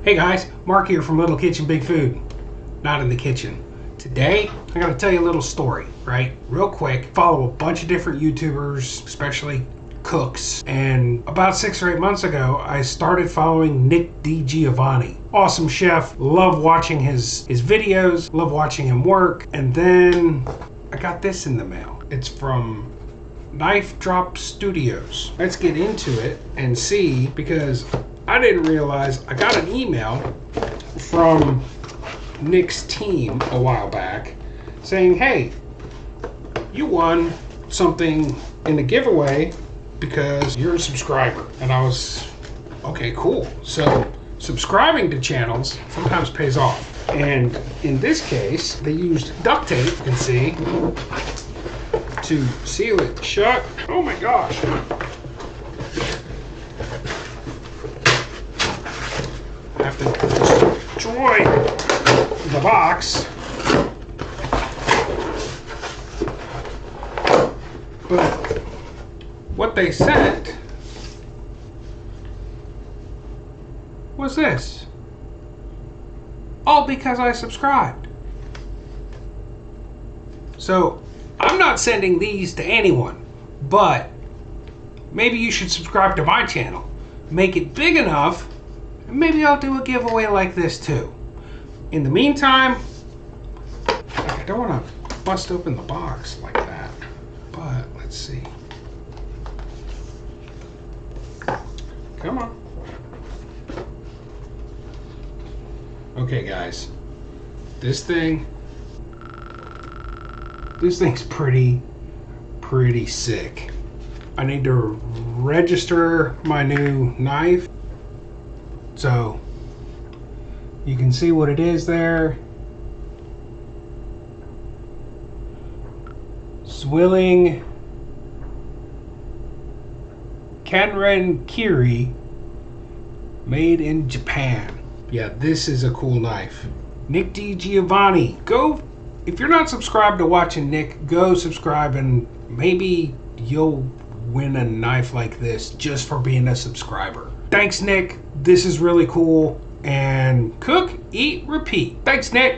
Hey guys, Mark here from Little Kitchen Big Food. Not in the kitchen. Today, I gotta tell you a little story, right? Real quick. Follow a bunch of different YouTubers, especially cooks. And about 6 or 8 months ago, I started following Nick DiGiovanni. Awesome chef. Love watching his videos. Love watching him work. And then I got this in the mail. It's from Knife Drop Studios. Let's get into it and see, because I didn't realize I got an email from Nick's team a while back saying, hey, you won something in the giveaway because you're a subscriber. And I was, okay, cool. So subscribing to channels sometimes pays off. And in this case, they used duct tape, you can see, to seal it shut. Oh my gosh. I have to destroy the box. But what they sent was this. All because I subscribed. So I'm not sending these to anyone, but maybe you should subscribe to my channel. Make it big enough, and maybe I'll do a giveaway like this too. In the meantime, I don't want to bust open the box like that, but let's see. Come on. Okay guys, this thing's pretty sick. I need to register my new knife. So you can see what it is there. Swilling Kanren Kiri, made in Japan. Yeah, this is a cool knife. Nick DiGiovanni. Go, if you're not subscribed to watching Nick, go subscribe and maybe you'll win a knife like this just for being a subscriber. Thanks, Nick. This is really cool. And cook, eat, repeat. Thanks, Nick.